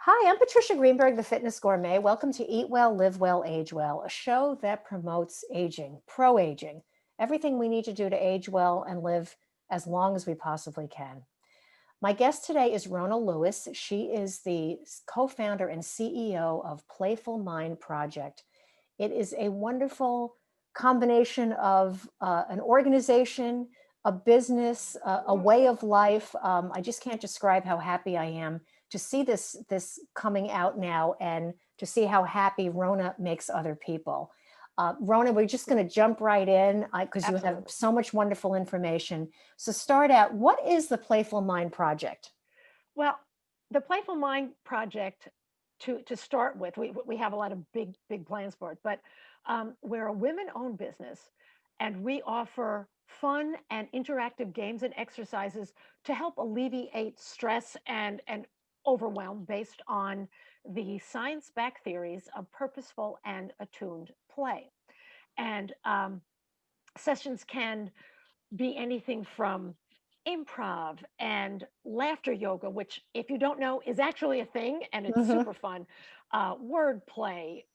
Hi, I'm Patricia Greenberg, the Fitness Gourmet. Welcome to Eat Well, Live Well, Age Well, a show that promotes aging, pro-aging, everything we need to do to age well and live as long as we possibly can. My guest today is Rona Lewis. She is the co-founder and CEO of Playful Mind Project. It is a wonderful combination of an organization, a business, a way of life. I just can't describe how happy I am to see this coming out now and to see how happy Rona makes other people. Rona, we're just going to jump right in because you have so much wonderful information. So start out, what is the Playful Mind Project? Well, the Playful Mind Project, to start with, we have a lot of big plans for it, but we're a women-owned business, and we offer fun and interactive games and exercises to help alleviate stress and overwhelm based on the science-backed theories of purposeful and attuned play. And sessions can be anything from improv and laughter yoga, which, if you don't know, is actually a thing and it's Mhm. super fun. Word play,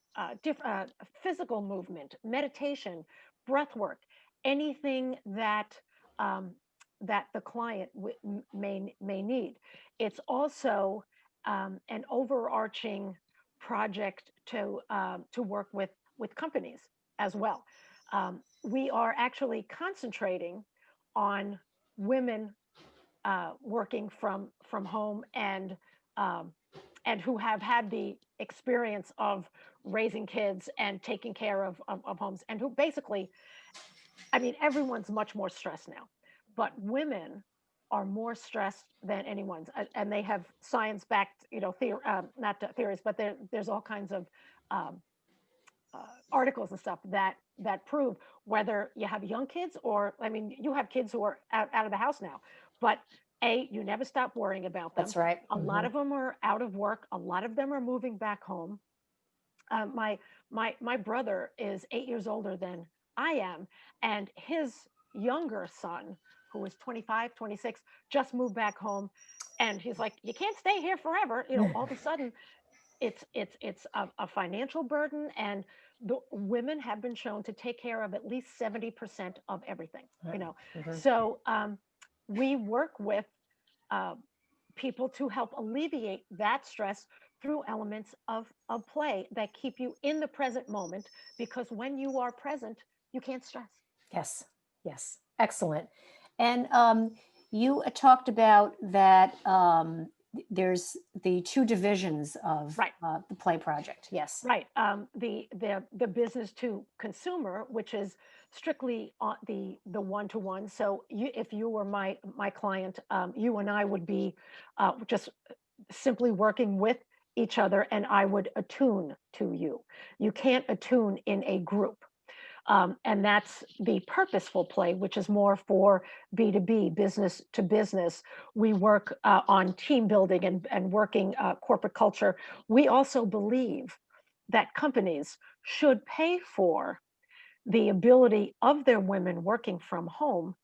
physical movement, meditation, breath work, anything that that the client may need. It's also an overarching project to work with companies as well. We are actually concentrating on women working from home um, and who have had the experience of raising kids and taking care of homes, and who basically, I mean, everyone's much more stressed now, but women are more stressed than anyone's, and they have science-backed, not theories, but there's all kinds of um, articles and stuff that prove whether you have young kids or, I mean, you have kids who are out of the house now, but you never stop worrying about them. That's right. A lot of them are out of work. A lot of them are moving back home. My brother is 8 years older than I am, and his younger son, who is 25, 26, just moved back home, and he's like, "You can't stay here forever." All of a sudden, it's a financial burden, and the women have been shown to take care of at least 70% of everything. Right. Mhm. So we work with uh, people to help alleviate that stress through elements of play that keep you in the present moment, because when you are present, you can't stress. Yes, yes, excellent. And you talked about that there's the two divisions of Right. the play project. Yes. Right. The business to consumer, which is strictly on the one to one. So if you were my client, you and I would be just simply working with each other, and I would attune to you. You can't attune in a group. And that's the purposeful play, which is more for B2B, business to business. We work on team building and working corporate culture. We also believe that companies should pay for the ability of their women working from home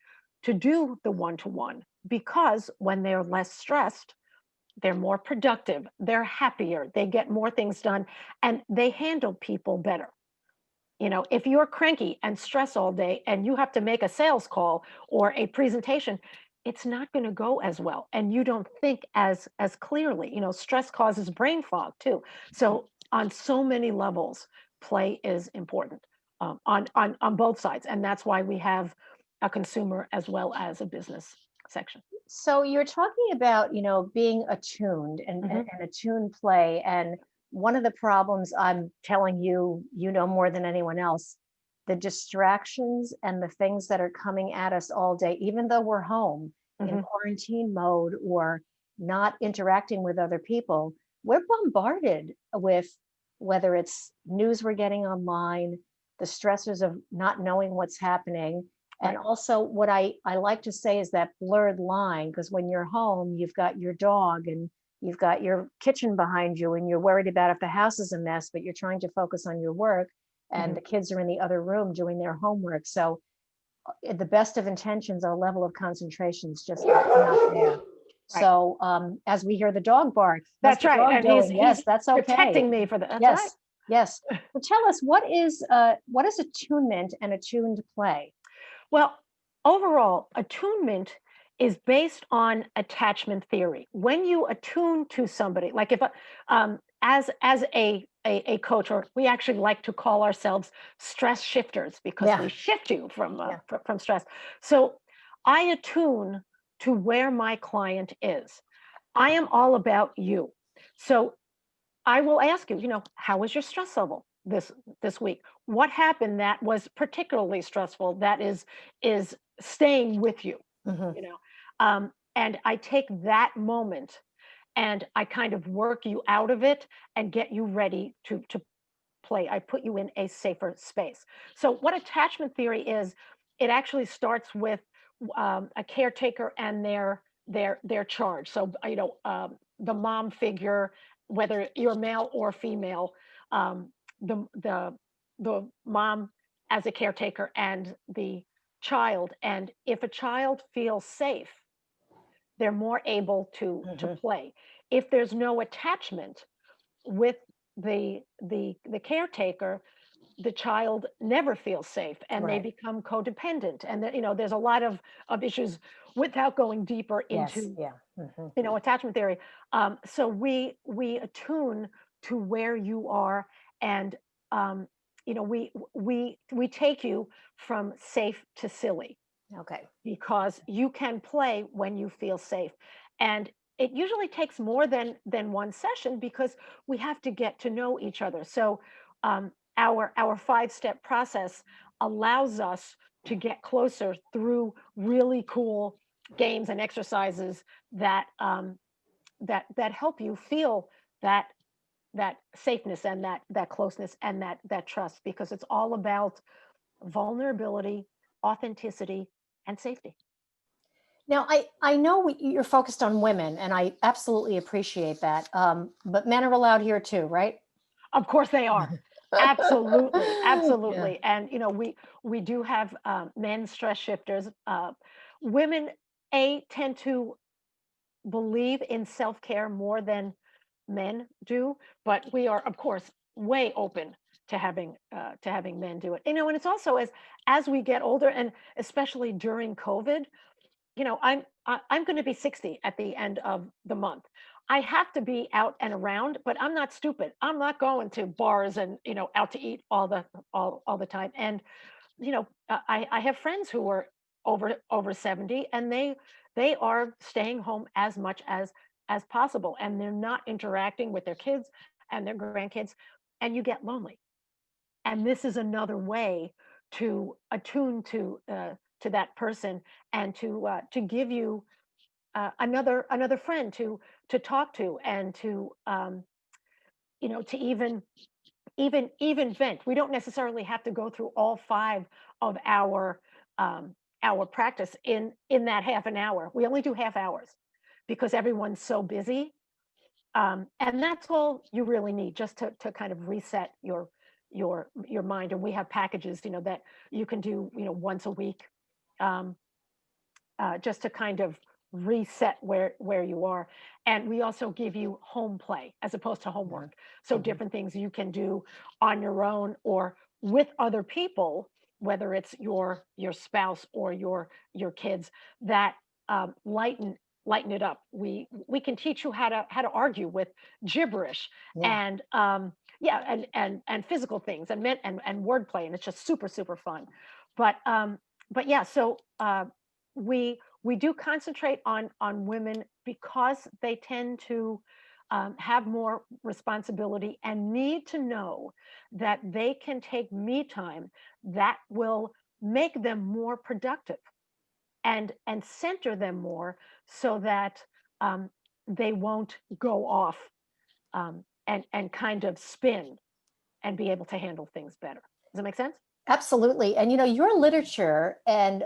to do the one to one, because when they're less stressed, they're more productive, they're happier, they get more things done, and they handle people better. If you're cranky and stress all day and you have to make a sales call or a presentation, it's not going to go as well, and you don't think as clearly. Stress causes brain fog too. So on so many levels, play is important, on both sides, and that's why we have a consumer as well as a business section. So you're talking about, being attuned Hmm. and attuned play. And one of the problems I'm telling you, more than anyone else, the distractions and the things that are coming at us all day, even though we're home in Hmm. quarantine mode or not interacting with other people, we're bombarded with whether it's news we're getting online, the stressors of not knowing what's happening, and Right. also, what I like to say is that blurred line, because when you're home, you've got your dog and you've got your kitchen behind you, and you're worried about if the house is a mess, but you're trying to focus on your work, and Hmm. the kids are in the other room doing their homework. So, the best of intentions, our level of concentration is just not there. Right. So as we hear the dog bark, how's That's the right. dog And doing? he's Yes, that's okay. protecting me for that. That's right. Yes, yes. So tell us, what is attunement and attuned play? Well, overall, attunement is based on attachment theory. When you attune to somebody, like if as a coach, or we actually like to call ourselves stress shifters because we Yeah, shift you from yeah. from stress. So I attune to where my client is. I am all about you. So I will ask you, how was your stress level this week? What happened that was particularly stressful that is staying with you, Hmm. you know? And I take that moment and I kind of work you out of it and get you ready to play. I put you in a safer space. So what attachment theory is, it actually starts with a caretaker and their charge. So the mom figure, whether you're male or female, um, the mom as a caretaker and the child. And if a child feels safe, they're more able to Hmm. play. If there's no attachment with the caretaker, the child never feels safe and they Right. become codependent. And there's a lot of issues without going deeper Yes. into Yeah. Hmm. attachment theory. So we attune to where you are, and we take you from safe to silly Okay. because you can play when you feel safe. And it usually takes more than one session because we have to get to know each other. So our 5-step process allows us to get closer through really cool games and exercises that help you feel that that safeness and that closeness and that trust, because it's all about vulnerability, authenticity, and safety. Now, I know you're focused on women, and I absolutely appreciate that. But men are allowed here too, right? Of course they are. Absolutely, Yeah. absolutely. And we do have men stress shifters. Women tend to believe in self-care more than men do, but we are, of course, way open to having men do it. And it's also as we get older, and especially during COVID, I'm going to be 60 at the end of the month. I have to be out and around, but I'm not stupid. I'm not going to bars and out to eat all the time. And I have friends who are over 70, and they are staying home as much as possible, and they're not interacting with their kids and their grandkids, and you get lonely. And this is another way to attune to that person and to give you another friend to talk to, and to even vent. We don't necessarily have to go through all 5 of our practice in that half an hour. We only do half hours because everyone's so busy. And that's all you really need, just to kind of reset your mind. And we have packages, that you can do, once a week, um, just to kind of reset where you are. And we also give you home play as opposed to Mhm. homework. So Mhm. different things you can do on your own or with other people, whether it's your spouse or your kids, that lighten it up. We can teach you how to argue with gibberish, Yeah. and yeah, and physical things, and wordplay, and it's just super fun. But yeah, so we do concentrate on women because they tend to have more responsibility and need to know that they can take me time that will make them more productive and center them more, so that um, they won't go off and kind of spin and be able to handle things better. Does that make sense? Absolutely. And your literature and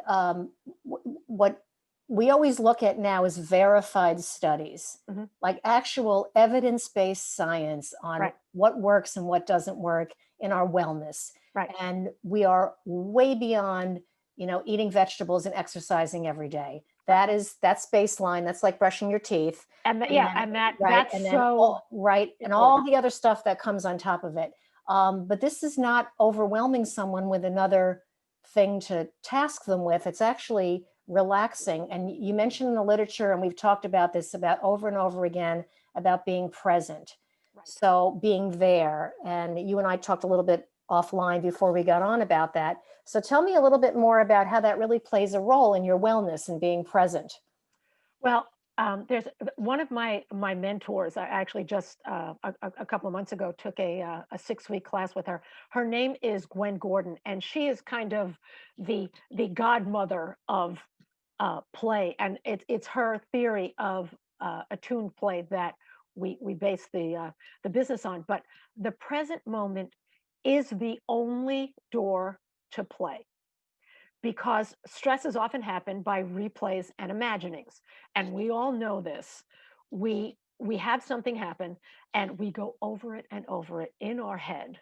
what we always look at now is verified studies, Hmm. like actual evidence-based science on Right, what works and what doesn't work in our wellness. right. And we are way beyond, eating vegetables and exercising every day. that's baseline. That's like brushing your teeth. And And yeah, then, and that right. that's And then so all right. And all important. the other stuff that comes on top of it. But this is not overwhelming someone with another thing to task them with. It's actually relaxing. And you mentioned in the literature, and we've talked about this about over and over again, about being present. Right. So being there. And you and I talked a little bit offline before we got on about that. So tell me a little bit more about how that really plays a role in your wellness and being present. Well, there's one of my mentors. I actually just a couple of months ago took a 6 week class with her. Her name is Gwen Gordon, and she is kind of the godmother of play, and it's her theory of attuned play that we base the business on. But the present moment is the only door to play, because stresses often happen by replays and imaginings, and we all know this. We have something happen, and we go over it in our head,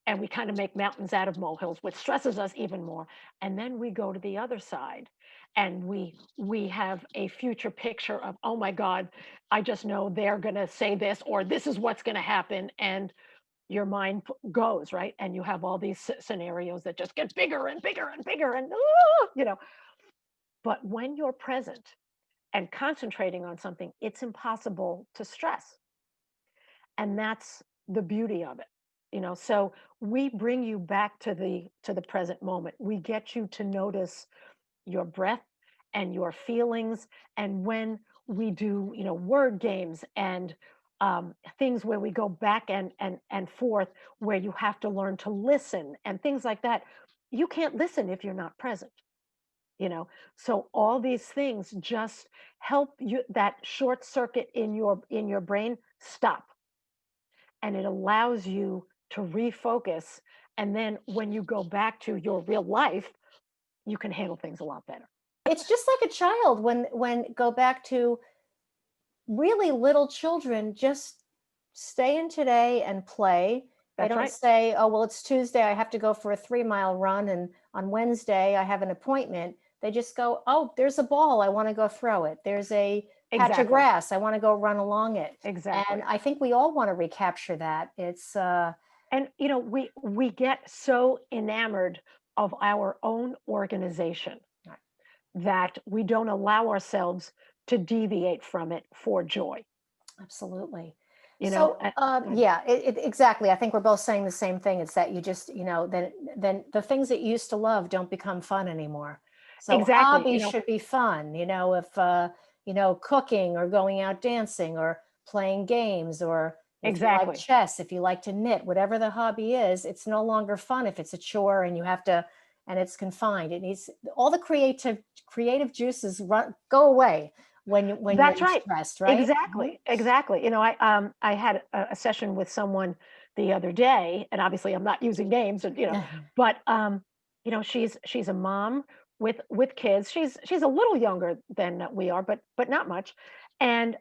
and we kind of make mountains out of molehills, which stresses us even more. And then we go to the other side, and we have a future picture of, oh my god, I just know they're going to say this, or this is what's going to happen. And your mind goes right, and you have all these scenarios that just get bigger and bigger and bigger, and but when you're present and concentrating on something, it's impossible to stress. And that's the beauty of it. So we bring you back to the present moment. We get you to notice your breath and your feelings. And when we do, word games and things where we go back and forth, where you have to learn to listen and things like that, you can't listen if you're not present. So all these things just help you, that short circuit in your brain stop, and it allows you to refocus. And then when you go back to your real life, you can handle things a lot better. It's just like a child when go back to really little children, just stay in today and play. They That's don't right. say, oh, well, it's Tuesday, I have to go for a 3 mile run. And on Wednesday, I have an appointment. They just go, oh, there's a ball, I want to go throw it. There's a patch of Exactly. grass, I want to go run along it. And Exactly. I think we all want to recapture that. It's, And we get so enamored of our own organization that we don't allow ourselves to deviate from it for joy. absolutely. You know, So, uh, yeah, exactly. I think we're both saying the same thing. It's that you just, then the things that you used to love don't become fun anymore. So exactly. hobbies should be fun, if, cooking or going out dancing or playing games, or if you like Exactly. chess, if you like to knit, whatever the hobby is, it's no longer fun if it's a chore and you have to, and it's confined. It needs all the creative juices go away when you're That's right. stressed, right? Mhm. Exactly. Exactly. I had a session with someone the other day, and obviously I'm not using names, and but she's a mom with kids. She's a little younger than we are, but not much. And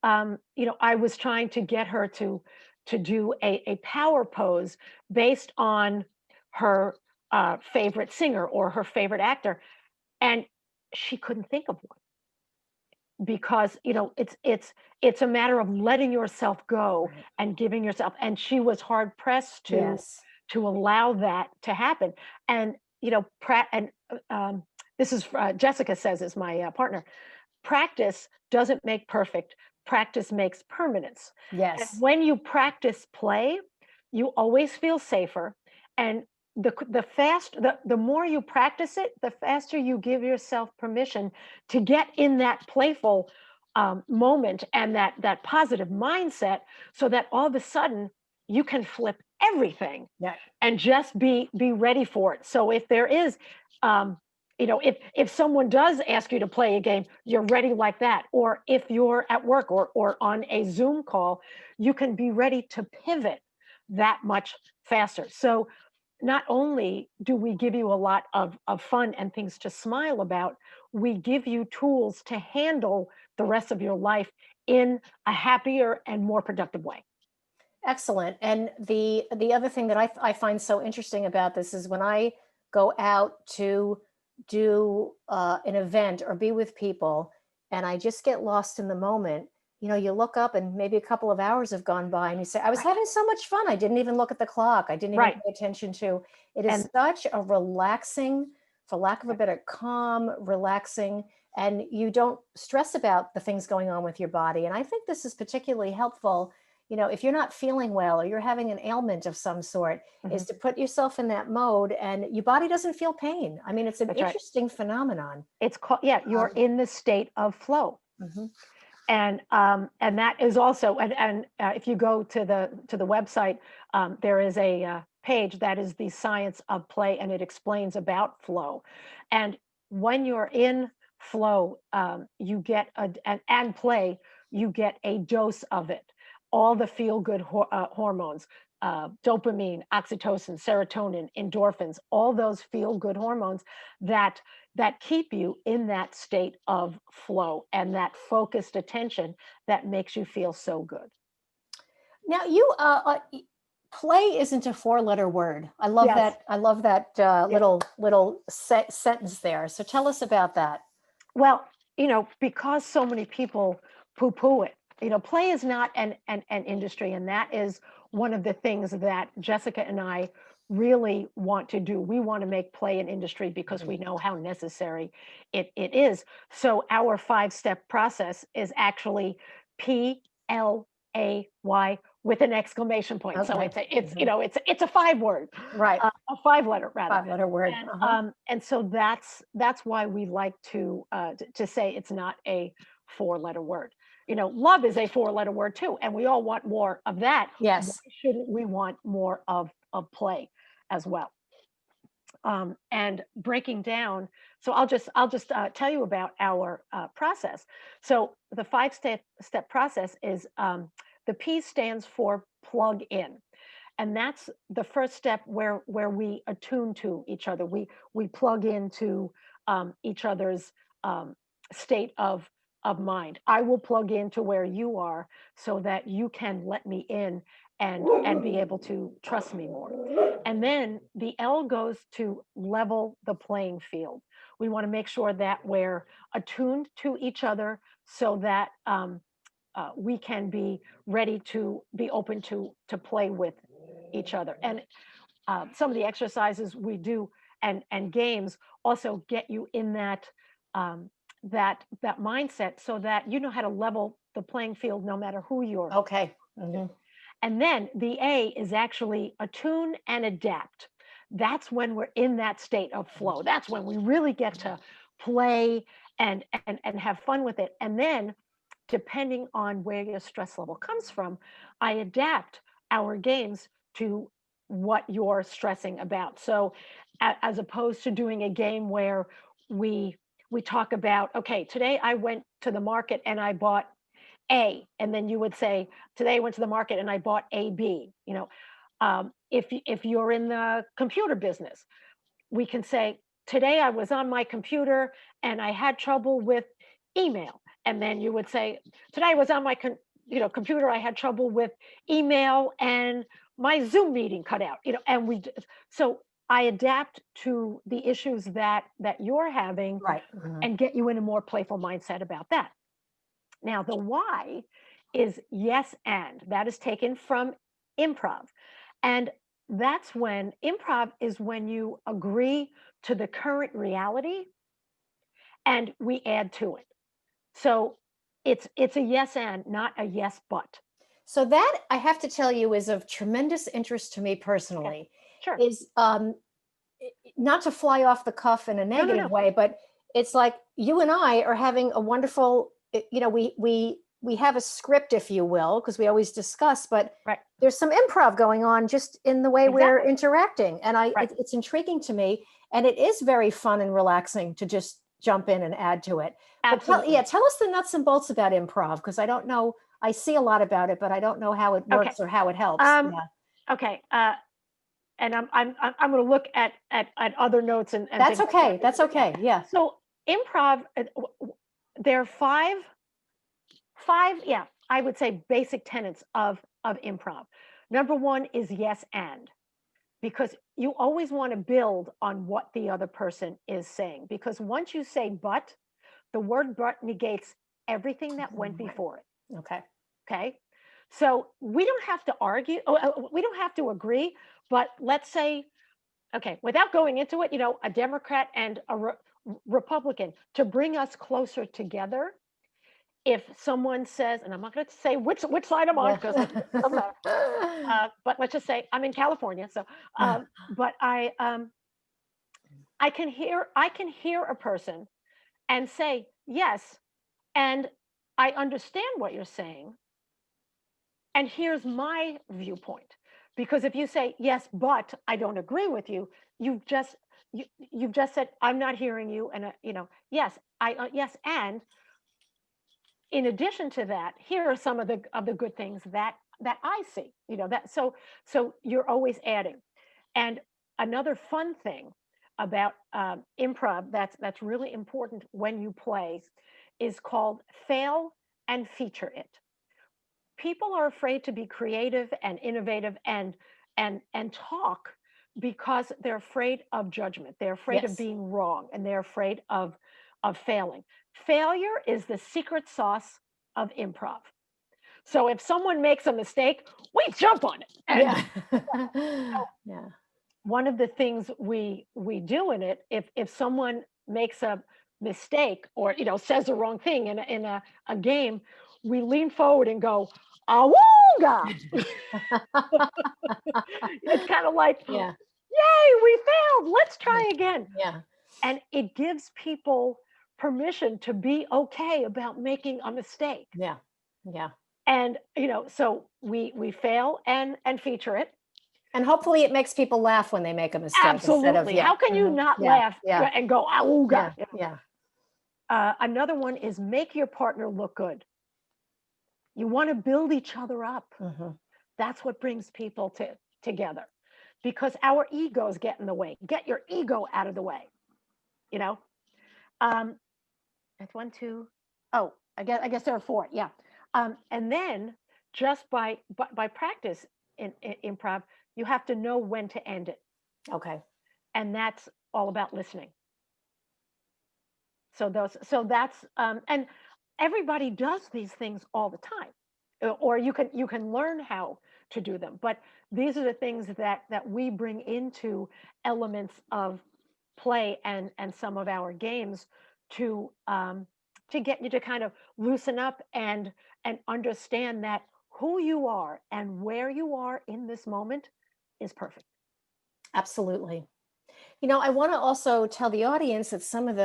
I was trying to get her to do a power pose based on her favorite singer or her favorite actor, and she couldn't think of one, because it's a matter of letting yourself go Right. and giving yourself, and she was hard pressed Yes. to allow that to happen. And this is Jessica says, is my partner, practice doesn't make perfect, practice makes permanence. And Yes. when you practice play, you always feel safer. And the more you practice it, the faster you give yourself permission to get in that playful moment and that positive mindset, so that all of a sudden you can flip everything Yeah. and just be ready for it. So if there is, if someone does ask you to play a game, you're ready like that. Or if you're at work or on a Zoom call, you can be ready to pivot that much faster. So not only do we give you a lot of fun and things to smile about, we give you tools to handle the rest of your life in a happier and more productive way. Excellent. And the other thing that I find so interesting about this is when I go out to do an event or be with people and I just get lost in the moment, you look up and maybe a couple of hours have gone by and you say, I was Right. having so much fun. I didn't even look at the clock. I didn't even Right. pay attention to it. Is And such a relaxing, for lack of a better, calm, relaxing, and you don't stress about the things going on with your body. And I think this is particularly helpful, if you're not feeling well or you're having an ailment of some sort, is mhm, to put yourself in that mode and your body doesn't feel pain. I mean, it's an that's right. interesting phenomenon. It's called, yeah, you're Um, in the state of flow. mhm. And that is also, if you go to the website, there is a page that is the science of play, and it explains about flow. And when you're in flow, you get and play, you get a dose of it. All the feel good hormones, dopamine, oxytocin, serotonin, endorphins, all those feel good hormones that keep you in that state of flow and that focused attention that makes you feel so good. Now, play isn't a four-letter word. I love Yes. that. I love that Yeah. little sentence there. So tell us about that. Well, because so many people poo-poo it, play is not an industry, and that is one of the things that Jessica and I really want to do. We want to make play an industry because Mhm. we know how necessary it is. So our five-step process is actually PLAY with an exclamation point. So Okay. Mhm. it's a five-word, Right. a five-letter rather. Five-letter word. Uh-huh. And so that's why we like to say it's not a four-letter word. Love is a four-letter word too, and we all want more of that. Why Yes. shouldn't we want more of play as well? And breaking down. So I'll just tell you about our process. So the five step process is, the P stands for plug in, and that's the first step where we attune to each other. We plug into each other's um, state of mind. I will plug into where you are so that you can let me in and be able to trust me more. And then the L goes to level the playing field. We want to make sure that we're attuned to each other so that we can be ready to be open to play with each other. And some of the exercises we do and games also get you in um, that mindset so that you know how to level the playing field no matter who you're. Okay. Hmm. And then the A is actually attune and adapt. That's when we're in that state of flow. That's when we really get to play and have fun with it. And then, depending on where your stress level comes from, I adapt our games to what you're stressing about. So, as opposed to doing a game where we we talk about, okay, today I went to the market and I bought A, and then you would say, today I went to the market and I bought AB. If you're in the computer business, we can say, today I was on my computer and I had trouble with email. And then you would say, today I was on my computer, I had trouble with email and my Zoom meeting cut out. So I adapt to the issues that you're having Right. Mhm. and get you in a more playful mindset about that. Now, the why is yes, and that is taken from improv. And that's when improv is when you agree to the current reality and we add to it. So it's a yes and, not a yes but. So that I have to tell you is of tremendous interest to me Okay. personally. Sure. Is not to fly off the cuff in a No, no, negative no. way, but it's like you and I are having a wonderful, we have a script, if you will, because we always discuss, but Right. there's some improv going on just in the way we're Exactly. interacting. And Right. it's intriguing to me. And it is very fun and relaxing to just jump in and add to it. But Absolutely. tell us the nuts and bolts about improv, because I don't know. I see a lot about it, but I don't know how it Okay. works or how it helps. Um, Yeah. okay. And I'm going to look at other notes and That's things like that. okay. That's okay. Yeah. So improv, there are five, yeah, I would say basic tenets of improv. Number one is yes and. because you always want to build on what the other person is saying. Because once you say but, the word but negates everything that went before it. Okay. Okay. So we don't have to argue, we don't have to agree, but let's say, okay, without going into it, a Democrat and a Republican, to bring us closer together, if someone says, and I'm not going to say which side I'm on because it doesn't matter, but let's just say I'm in California, so but I can hear a person and say yes, and I understand what you're saying, and here's my viewpoint. Because if you say yes, but I don't agree with you, you've just said I'm not hearing you, and yes, yes, and in addition to that, here are some of the good things that I see. So you're always adding. And another fun thing about improv that's really important when you play is called fail and feature it. People are afraid to be creative and innovative and talk because they're afraid of judgment. They're afraid of Yes. being wrong, and they're afraid of failing. Failure is the secret sauce of improv. So if someone makes a mistake, we jump on it. And Yeah. Yeah. one of the things we do in it, if someone makes a mistake or says the wrong thing in a game, we lean forward and go, awooga. It's kind of like, Yeah. yay, we failed, let's try again. Yeah. And it gives people permission to be okay about making a mistake. Yeah. Yeah. And so we fail and feature it. And hopefully it makes people laugh when they make a mistake. Absolutely. How can you not laugh and go, awooga? Yeah. Another one is make your partner look good. You want to build each other up. Mm-hmm. That's what brings people together, because our egos get in the way. Get your ego out of the way. That's 1, 2. Oh, I guess there are 4. Yeah. And then just by practice in improv, you have to know when to end it. Okay. And that's all about listening. So that's and everybody does these things all the time, or you can learn how to do them. But these are the things that we bring into elements of play and some of our games to get you to kind of loosen up and understand that who you are and where you are in this moment is perfect. Absolutely. I want to also tell the audience that some of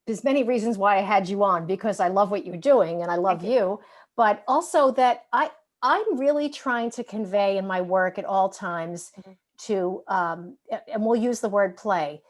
there's many reasons why I had you on, because I love what you're doing and I love you, but also that I'm really trying to convey in my work at all times to, and we'll use the word play,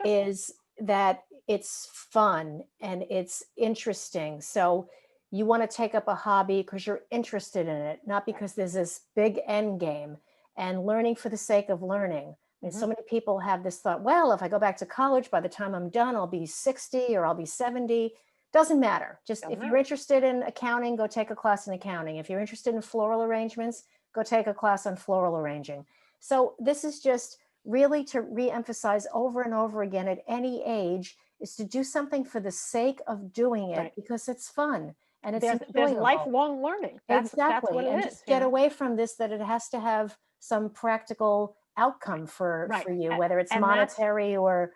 is that it's fun and it's interesting. So you want to take up a hobby because you're interested in it, not because there's this big end game, and learning for the sake of learning. And so many people have this thought, well, if I go back to college, by the time I'm done, I'll be 60 or I'll be 70. Doesn't matter. Just if you're interested in accounting, go take a class in accounting. If you're interested in floral arrangements, go take a class on floral arranging. So this is just really to re-emphasize over and over again at any age, is to do something for the sake of doing it, because it's fun and it's there's lifelong learning. That's what it and is. Just get away from this, that it has to have some practical outcome for you, whether it's monetary or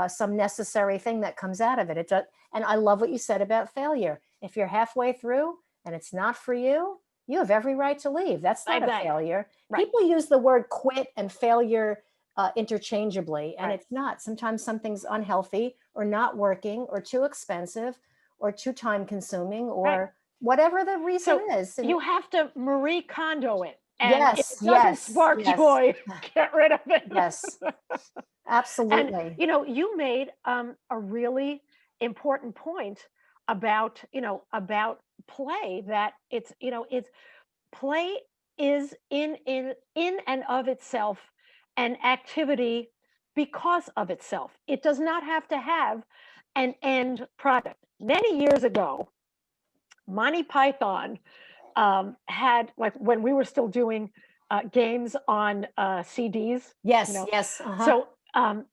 some necessary thing that comes out of it. And I love what you said about failure. If you're halfway through and it's not for you, you have every right to leave. That's not a failure. People use the word quit and failure interchangeably, and it's not. Sometimes something's unhealthy or not working or too expensive or too time consuming or whatever the reason is. And you have to Marie Kondo it. And yes, if it doesn't spark joy, get rid of it. Yes, absolutely. And you made a really important point about play, that it's play is in and of itself an activity because of itself. It does not have to have an end product. Many years ago, Monty Python had, like, when we were still doing games on CDs, you Yes, know. yes. Uh-huh. So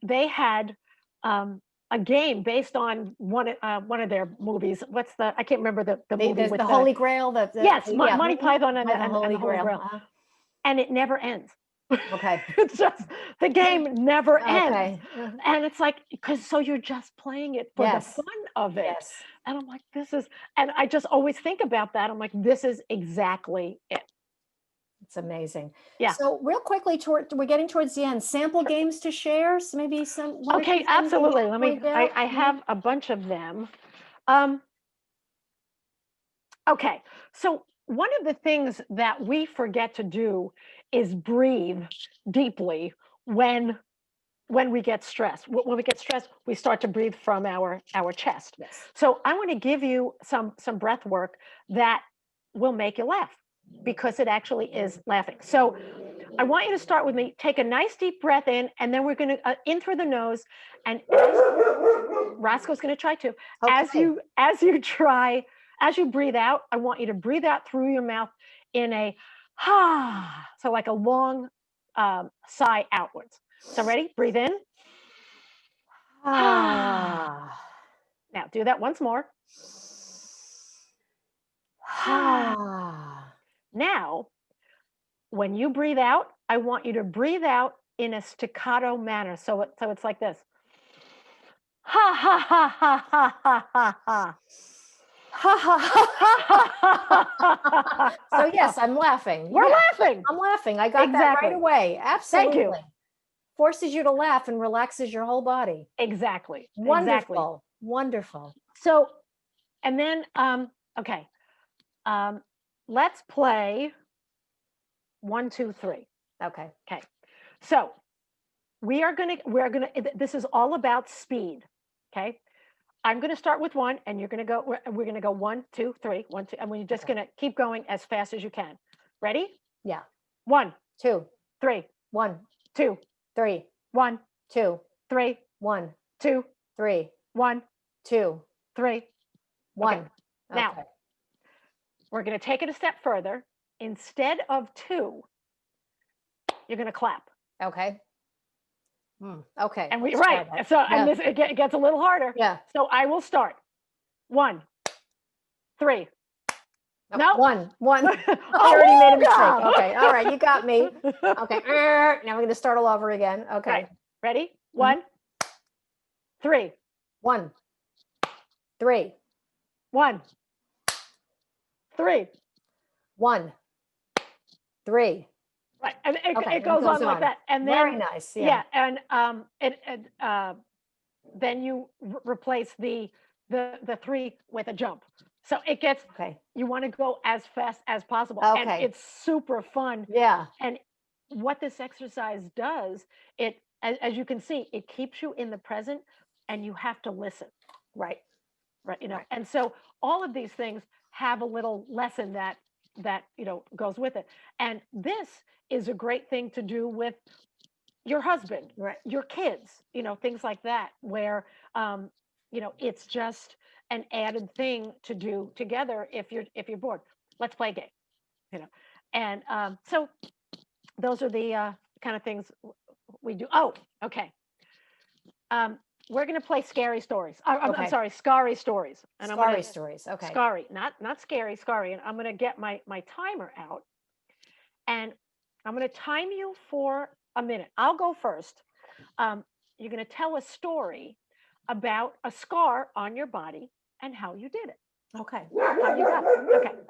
they had a game based on one of their movies. What's the? I can't remember the The, movie the, with the the Holy Grail, yes, yeah, Monty Python and by the and Holy the Holy Grail. Grail, and it never ends. Okay. It's just the game never ends, Okay. and it's like because so you're just playing it for the Yes, fun of it, yes. and I'm like, this is, and I just always think about that. I'm like, this is exactly it. It's amazing. Yeah. So real quickly, we're getting towards the end. Sample Sure. games to share. So maybe one or two Okay, things that you absolutely. Let me. normally do. I have a bunch of them. Um, okay, so one of the things that we forget to do is breathe deeply when we get stressed. When we get stressed, we start to breathe from our chest. Yes. So I want to give you some breath work that will make you laugh because it actually is laughing. So I want you to start with me. Take a nice deep breath in, and then we're going to in through the nose. And Roscoe's going to try to. Okay. As you breathe out, I want you to breathe out through your mouth in a ha, so like a long sigh outwards. So ready? Breathe in. Ah. Now do that once more. Ah. Now, when you breathe out, I want you to breathe out in a staccato manner. So it's like this. Ha ha ha ha ha ha ha ha. Ha ha ha. So yes, I'm laughing. We're Yeah, laughing. I'm laughing. I got that right Exactly. away. Thank you. Absolutely. Forces you to laugh and relaxes your whole body. Exactly. Exactly. Wonderful. Wonderful. So, and then, okay, let's play 1, 2, 3. Okay. Okay. So we're gonna. This is all about speed. Okay. I'm going to start with one, and you're going to go. We're going to go 1, 2, 3, 1, 2, and we're just Okay. going to keep going as fast as you can. Ready? Yeah. 1, 2, 3, 1, 2, 3, 1, 2, 3, 1, 2, 3, 1, 2, 3, 1. Okay. Now Okay. we're going to take it a step further. Instead of 2, you're going to clap. Okay. Okay. And we Let's try right. that. So Yeah. and this it gets a little harder. Yeah. So I will start. 1, 3. Oh, No. 1. I Oh, already made a mistake. God. Okay. All right. You got me. Okay. Now we're going to start all over again. Okay. Right. Ready? 1, 3. 1, 3, 1, 3. 1, 3. Right. And Okay. it goes on like that. And then Very nice. Yeah. and then you replace the 3 with a jump. So it gets Okay. you want to go as fast as possible. And Okay. it's super fun. Yeah. And what this exercise does, as you can see, it keeps you in the present and you have to listen. Right. Right. Right. And so all of these things have a little lesson that goes with it. And this is a great thing to do with your husband, Right. your kids, things like that, where it's just an added thing to do together if you're bored. Let's play a game, And so those are the kind of things we do. Oh, okay. We're going to play scary stories. I'm sorry, scary stories. And Scary stories. Okay. Scary, not scary, scary. And I'm going to get my timer out, and I'm going to time you for a minute. I'll go first. You're going to tell a story about a scar on your body and how you did it. Okay. How you got it.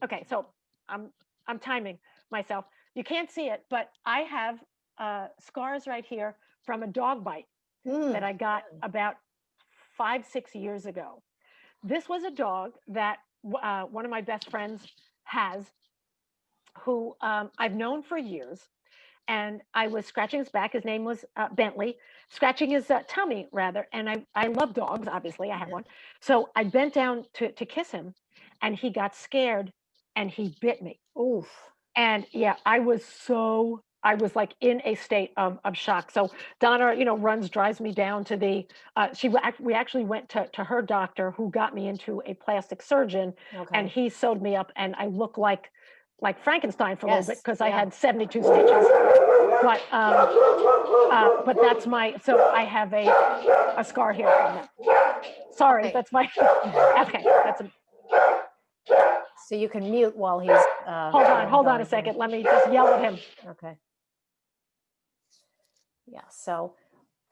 Okay. So I'm timing myself. You can't see it, but I have scars right here from a dog bite that I got about 5, 6 years ago. This was a dog that one of my best friends has, who I've known for years. And I was scratching his back. His name was Bentley, scratching his tummy, rather. And I love dogs, obviously. I have one. So I bent down to kiss him, and he got scared, and he bit me. Oof. And yeah, I was like in a state of shock. So Donna, drives me down to the, we actually went to her doctor, who got me into a plastic surgeon, Okay. and he sewed me up, and I look like like Frankenstein for a little bit Yes. because I Yeah. had 72 stitches. But that's my, so I have a scar here from that. Sorry, Okay. that's my, okay, that's a, So you can mute while he's. hold on a second. Let me just yell at him. Okay. Yeah. So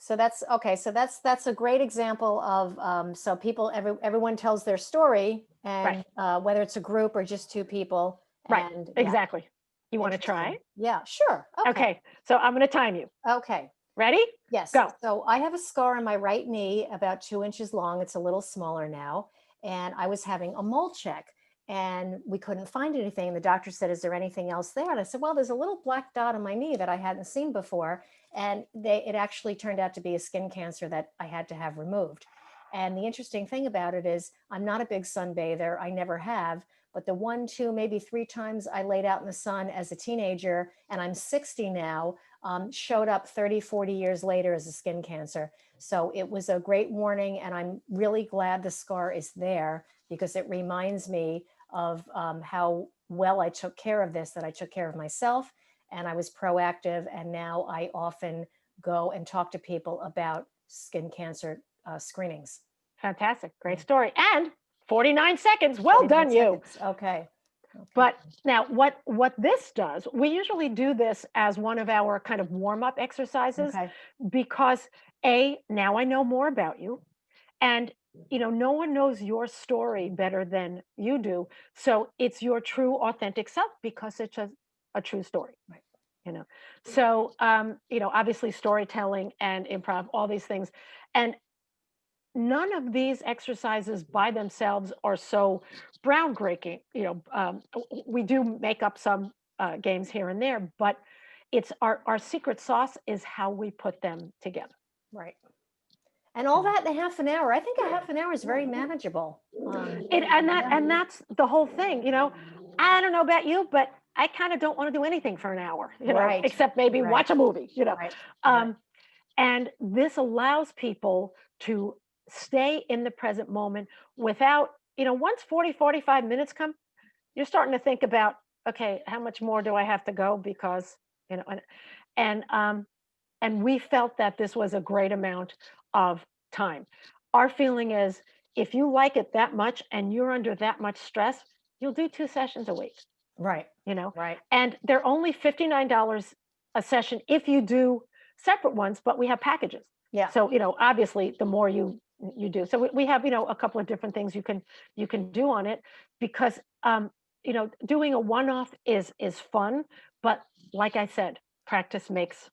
that's okay. So that's a great example of so people everyone tells their story, and whether it's a group or just two people. Right. And Exactly. You want to try? interesting. Yeah. Sure. Okay. Okay. So I'm going to time you. Okay. Ready? Yes. Go. So I have a scar on my right knee about 2 inches long. It's a little smaller now. And I was having a mole check and we couldn't find anything. The doctor said, "Is there anything else there?" And I said, "Well, there's a little black dot on my knee that I hadn't seen before." And it actually turned out to be a skin cancer that I had to have removed. And the interesting thing about it is I'm not a big sunbather. I never have. But the 1, 2, maybe 3 times I laid out in the sun as a teenager, and I'm 60 now, showed up 30, 40 years later as a skin cancer. So it was a great warning, and I'm really glad the scar is there because it reminds me of how well I took care of this, that I took care of myself and I was proactive. And now I often go and talk to people about skin cancer screenings. Fantastic. Great story. And 49 seconds. Well done, you. Okay. But now what this does, we usually do this as one of our kind of warm-up exercises because now I know more about you. And no one knows your story better than you do. So it's your true, authentic self because it's a true story. Right. So obviously storytelling and improv, all these things. And none of these exercises by themselves are so groundbreaking. We do make up some games here and there, but it's our secret sauce is how we put them together. Right. And all that in a half an hour. I think a half an hour is very manageable. And that's the whole thing. I don't know about you, but I kind of don't want to do anything for an hour, except maybe watch a movie, And this allows people to stay in the present moment without, once 40, 45 minutes come, you're starting to think about, okay, how much more do I have to go? Because, and we felt that this was a great amount of time. Our feeling is if you like it that much and you're under that much stress, you'll do 2 sessions a week. Right. Right. And they're only $59 a session if you do separate ones, but we have packages. Yeah. So, obviously the more you do. So we have, a couple of different things you can do on it because, doing a one-off is fun. But like I said, practice makes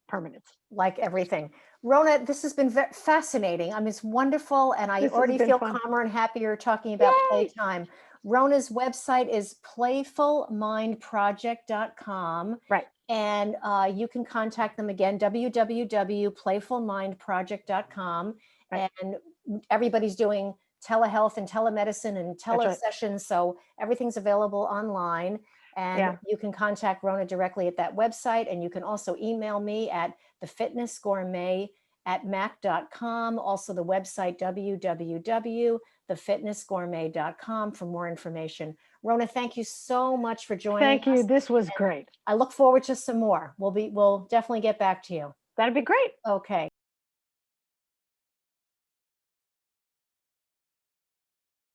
permanence. Like everything. Rona, this has been fascinating. I mean, it's wonderful. And I already feel calmer and happier talking about playtime. Rona's website is playfulmindproject.com. Right. And you can contact them again, www.playfulmindproject.com. Right. And everybody's doing telehealth and telemedicine and telesessions. So everything's available online. And you can contact Rona directly at that website. And you can also email me at thefitnessgourmet@mac.com. Also the website, www.thefitnessgourmet.com for more information. Rona, thank you so much for joining us. Thank you. This was great. I look forward to some more. We'll definitely get back to you. That'd be great. Okay.